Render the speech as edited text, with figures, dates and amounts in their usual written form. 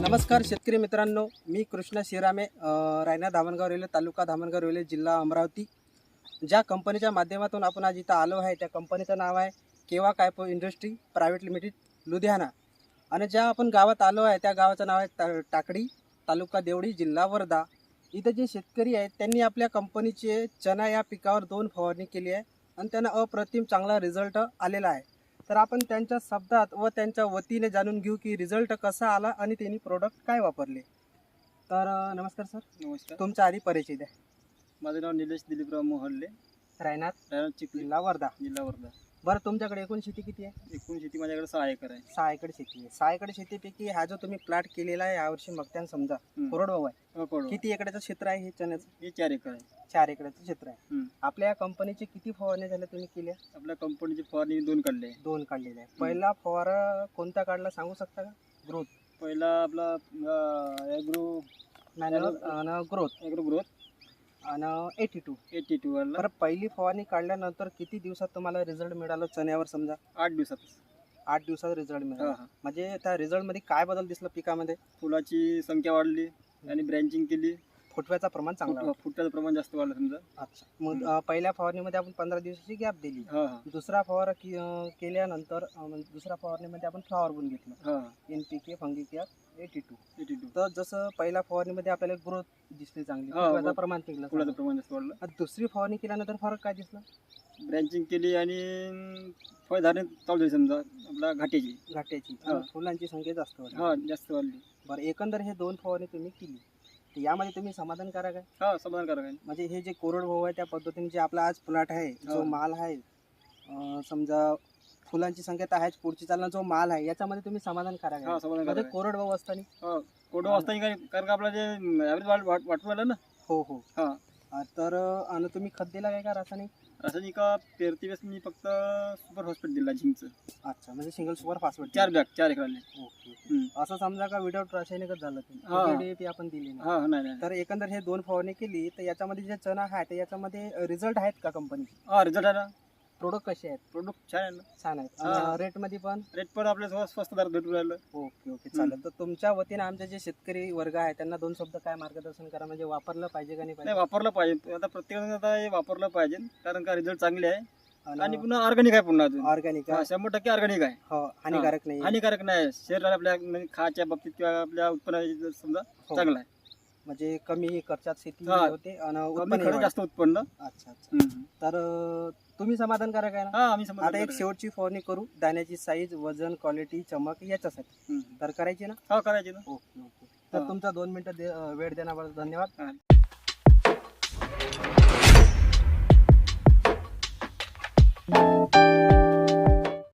नमस्कार शेतकरी मित्रांनो, मी कृष्णा शिरामे, रायना धामणगाव रेल्वे, तालुका धामणगाव रेल्वे, जिल्हा अमरावती. ज्या कंपनीच्या माध्यमातून आपण आज इथं आलो आहे त्या कंपनीचं नाव आहे केवा कायपो इंडस्ट्री प्रायव्हेट लिमिटेड, लुधियाना. आणि ज्या आपण गावात आलो आहे त्या गावाचं नाव आहे टाकडी, तालुका देवडी, जिल्हा वर्धा. इथं जे शेतकरी आहेत त्यांनी आपल्या कंपनीचे चना या पिकावर 2 फवारणी केली आहे आणि त्यांना अप्रतिम चांगला रिझल्ट आलेला आहे. तर आपण त्यांच्या शब्दात व त्यांच्या वतीने जाणून घेऊ की रिझल्ट कसा आला आणि त्यांनी प्रोडक्ट काय वापरले. तर नमस्कार सर. नमस्कार. तुमचा आधी परिचय द्या. माझं नाव निलेश दिलीपराव मोहल्ले, रायनाथ चिखली, जिल्हा वर्धा. जिल्हा वर्धा. बरं, तुमच्याकडे एकूण शेती किती आहे? एकूण शेती माझ्याकडे 6 एकर आहे. 6 एकर शेती आहे. 6 एकर शेतीपैकी हा जो तुम्ही प्लॉट केलेला आहे यावर्षी मगत्यान समजा कोरडवाहू आहे, किती एकराचं क्षेत्र आहे हे चण्याचं? हे 4 एकर आहे. 4 एकराचं क्षेत्र आहे. आपल्या या कंपनीचे किती फवारणी झाल्या तुम्ही केल्या? आपल्या कंपनीची फवारणी 2 काढले. 2 काढलेले आहे. पहिला फवारा कोणता काढला सांगू शकता का? ग्रोथ. पहिला आपला ॲग्रो ग्रोथ आणि 82 वाला. बरं, पहिली फवारणी काढल्यानंतर किती दिवसात तुम्हाला रिझल्ट मिळाला चण्यावर? समजा 8 दिवसात. 8 दिवसात रिझल्ट मिळाला. म्हणजे त्या रिझल्ट मध्ये काय बदल दिसला पिकामध्ये? फुलाची संख्या वाढली आणि ब्रँचिंग केली. फुटव्याचं प्रमाण चांगलं, फुटाचं प्रमाण जास्त वाढलं समजा. अच्छा. मग पहिल्या फवारणीमध्ये आपण 15 दिवसाची गॅप दिली. दुसरा फवारा केल्यानंतर दुसऱ्या फवारणीमध्ये आपण फ्लॉवर बून घेतलं, NPK फंगी केअर 82. तर जसं पहिल्या फवारणीमध्ये आपल्याला ग्रोथ दिसली चांगली, फुटव्याचं प्रमाण टिकलं, फुलाचं प्रमाण जास्त वाढलं. दुसरी फवारणी केल्यानंतर फरक काय दिसला? ब्रँचिंग केली आणि फळधारणे चालू झाली समजा आपल्या घाट्याची. फुलांची संख्या जास्त वाढली. जास्त वाढली. बरं, एकंदर हे 2 फवारणी तुम्ही केली, तर यामध्ये तुम्ही समाधानकारक आहे? समाधानकारक आहे. म्हणजे हे जे कोरडवाहू आहे त्या पद्धतीने जे आपला आज प्लॉट आहे, जो माल आहे, समजा फुलांची संख्या तर आहेच, पुढची चालणार जो माल आहे याच्यामध्ये तुम्ही समाधानकारक आहे? म्हणजे कोरडवाहू असताना कारण का आपला जे ॲव्हरेज वाटू आलं ना. हो. तर आणि तुम्ही खत दिला काय का रासायनिक? पेरती वेळेस मी फक्त सुपर फॉस्फेट दिला, झिंकचं. अच्छा, म्हणजे सिंगल सुपर फॉस्फेट 4 बॅग 4 एकराले. ओके. असं समजा का विदाउट रासायनिकच झालं ते आपण दिली नाही? तर एकंदर हे 2 फवारणी केली, तर याच्यामध्ये जे चना आहे तर याच्यामध्ये रिझल्ट आहेत का कंपनीचे? रिझल्ट आहे ना. प्रोडक्ट कसे आहेत? प्रोडक्ट छान आहे ना. छान आहेत. रेट मध्ये पण? रेट पण आपल्या स्वस्त दरात भेटून राहिलं. ओके, चालेल. तर तुमच्या वतीने आमचे जे शेतकरी वर्ग आहे त्यांना 2 शब्द काय मार्गदर्शन करा, म्हणजे वापरलं पाहिजे का नाही? वापरलं पाहिजे. आता प्रत्येकाने आता हे वापरलं पाहिजे, कारण का रिझल्ट चांगले आहे आणि पुन्हा ऑर्गॅनिक आहे. पुन्हा ऑर्गॅनिक 100% ऑर्गॅनिक आहे. हानिकारक नाही. शरीराला आपल्या खाच्या बाबतीत किंवा आपल्या उत्पन्न समजा चांगलं आहे. म्हणजे कमी खर्चात शेती होते आणि जास्त उत्पन्न. अच्छा. तर तुम्ही समाधानकारक आहे ना? आता एक शेवटची फवारणी करू, दाण्याची साईज, वजन, क्वालिटी, चमक याच्यासाठी तर करायची ना? करायची ना. ओके. तर तुमचा 2 मिनिटं वेळ देण्याबद्दल धन्यवाद. हा.